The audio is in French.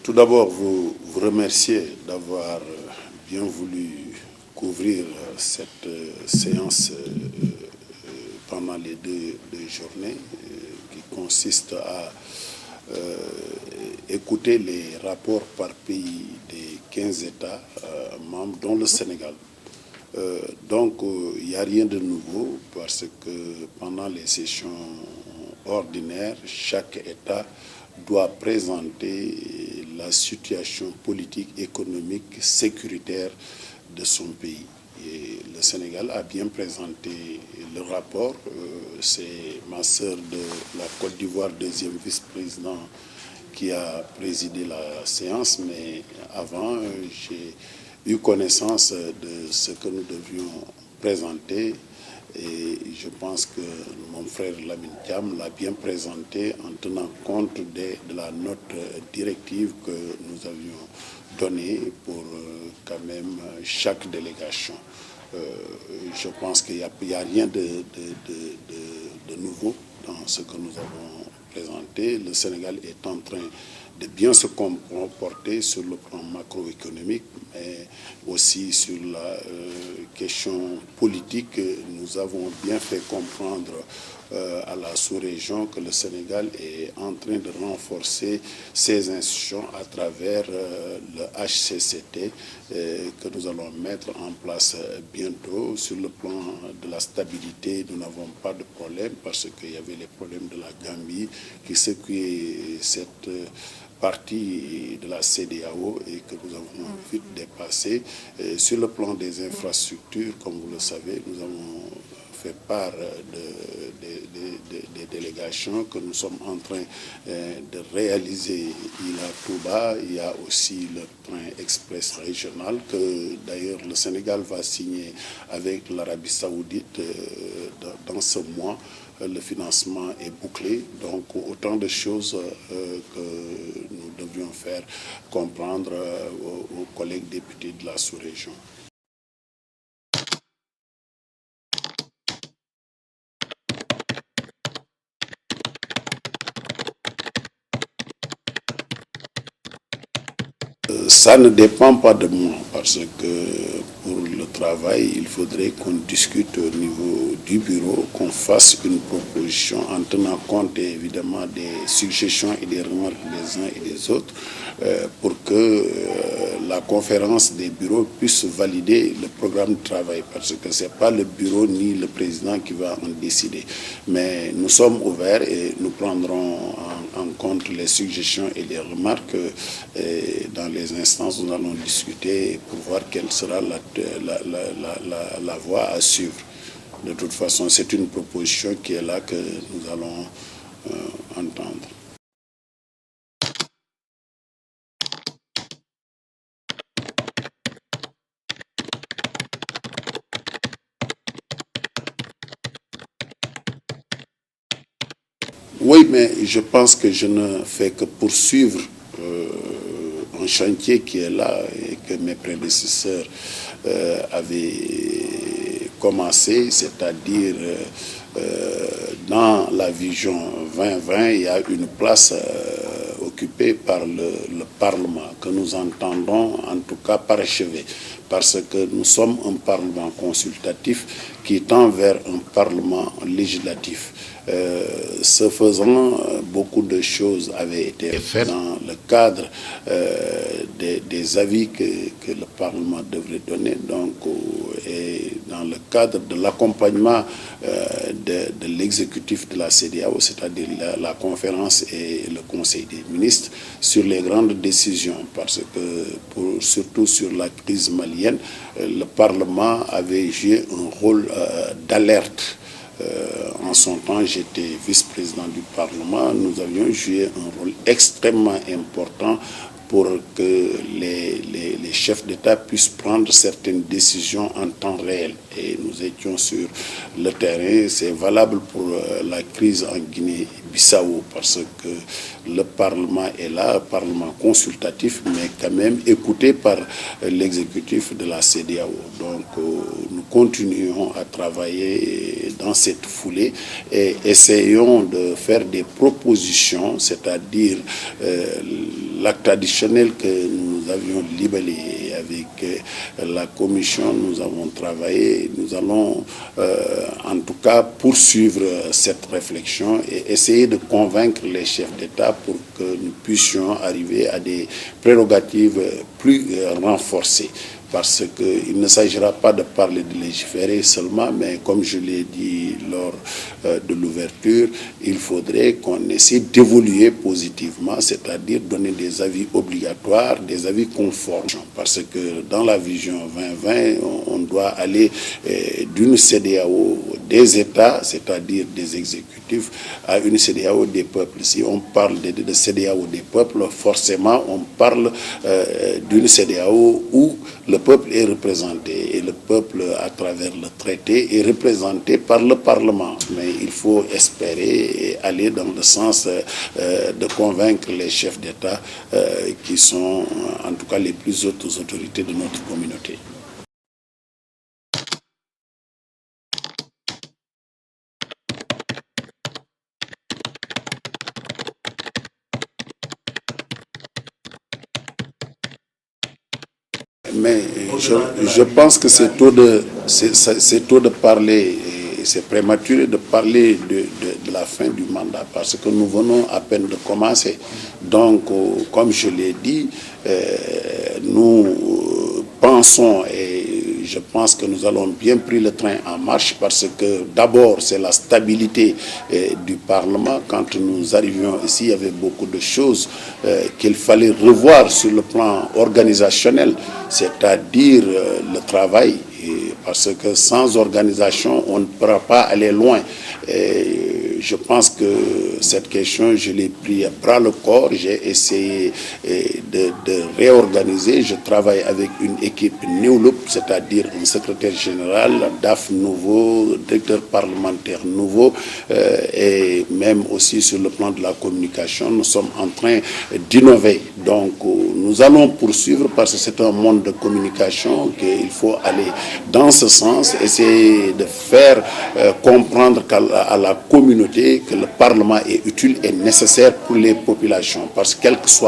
Tout d'abord, vous remercier d'avoir bien voulu couvrir cette séance pendant les deux journées qui consiste à écouter les rapports par pays des 15 États membres, dont le Sénégal. Donc, il n'y a rien de nouveau parce que pendant les sessions ordinaires, chaque État doit présenter la situation politique, économique, sécuritaire de son pays. Et le Sénégal a bien présenté le rapport. C'est ma sœur de la Côte d'Ivoire, deuxième vice-président, qui a présidé la séance, mais avant, j'ai eu connaissance de ce que nous devions présenter. Et je pense que mon frère Lamine Thiam l'a bien présenté en tenant compte de la note directive que nous avions donnée pour quand même chaque délégation. Je pense qu'il n'y a rien de nouveau dans ce que nous avons présenté. Le Sénégal est en train de bien se comporter sur le plan macroéconomique, mais aussi sur la question politique. Nous avons bien fait comprendre à la sous-région que le Sénégal est en train de renforcer ses institutions à travers le HCCT que nous allons mettre en place bientôt. Sur le plan de la stabilité, nous n'avons pas de problème parce qu'il y avait les problèmes de la Gambie qui secouaient cette partie de la CEDEAO et que nous avons vite dépassé. Sur le plan des infrastructures, comme vous le savez, nous avons fait part des délégations que nous sommes en train de réaliser. Il y a Touba, il y a aussi le train express régional que d'ailleurs le Sénégal va signer avec l'Arabie Saoudite dans ce mois. Le financement est bouclé, donc autant de choses que nous devions faire comprendre aux collègues députés de la sous-région. Ça ne dépend pas de moi parce que pour le travail, il faudrait qu'on discute au niveau du bureau, qu'on fasse une proposition en tenant compte évidemment des suggestions et des remarques des uns et des autres pour que la conférence des bureaux puisse valider le programme de travail parce que ce n'est pas le bureau ni le président qui va en décider. Mais nous sommes ouverts et nous prendrons en compte les suggestions et les remarques dans les instances où nous allons discuter pour voir quelle sera la voie à suivre. De toute façon, c'est une proposition qui est là que nous allons entendre. Oui, mais je pense que je ne fais que poursuivre un chantier qui est là et que mes prédécesseurs avaient commencé, c'est-à-dire dans la vision 2020, il y a une place occupée par le Parlement que nous entendons en tout cas parachever parce que nous sommes un Parlement consultatif qui tend vers un Parlement législatif. Ce faisant, beaucoup de choses avaient été faites dans le cadre des avis que le Parlement devrait donner, donc, et dans le cadre de l'accompagnement de l'exécutif de la CEDEAO, c'est-à-dire la conférence et le Conseil des ministres, sur les grandes décisions, parce que surtout sur la crise malienne, le Parlement avait joué un rôle d'alerte. En son temps, j'étais vice-président du Parlement. Nous avions joué un rôle extrêmement important pour que les chefs d'État puissent prendre certaines décisions en temps réel. et nous étions sur le terrain. C'est valable pour la crise en Guinée-Bissau parce que le Parlement est là, Parlement consultatif, mais quand même écouté par l'exécutif de la CEDEAO. Donc nous continuons à travailler dans cette foulée et essayons de faire des propositions, c'est-à-dire l'acte additionnel que nous avions libellé avec la Commission, nous avons travaillé, nous allons en tout cas poursuivre cette réflexion et essayer de convaincre les chefs d'État pour que nous puissions arriver à des prérogatives plus renforcées. Parce qu'il ne s'agira pas de parler de légiférer seulement, mais comme je l'ai dit lors de l'ouverture, il faudrait qu'on essaie d'évoluer positivement, c'est-à-dire donner des avis obligatoires, des avis conformes. Parce que dans la vision 2020, on doit aller d'une CEDEAO des États, c'est-à-dire des exécutifs, à une CEDEAO des peuples. Si on parle de CEDEAO des peuples, forcément on parle d'une CEDEAO où le peuple est représenté et le peuple, à travers le traité, est représenté par le Parlement. Mais il faut espérer et aller dans le sens de convaincre les chefs d'État qui sont en tout cas les plus hautes autorités de notre communauté. Mais je pense que c'est tôt de parler, c'est prématuré de parler de la fin du mandat parce que nous venons à peine de commencer. Donc, comme je l'ai dit, nous pensons et je pense que nous allons bien pris le train en marche parce que d'abord c'est la stabilité du Parlement. Quand nous arrivions ici, il y avait beaucoup de choses qu'il fallait revoir sur le plan organisationnel, c'est-à-dire le travail. Parce que sans organisation, on ne pourra pas aller loin. Et je pense que cette question, je l'ai pris à bras le corps. J'ai essayé de réorganiser. Je travaille avec une équipe New Look, c'est-à-dire un secrétaire général, DAF nouveau, directeur parlementaire nouveau, et même aussi sur le plan de la communication, nous sommes en train d'innover. Donc, nous allons poursuivre parce que c'est un monde de communication qu'il faut aller dans ce sens, essayer de faire comprendre à la communauté que le Parlement est utile et nécessaire pour les populations. Parce que quel que soit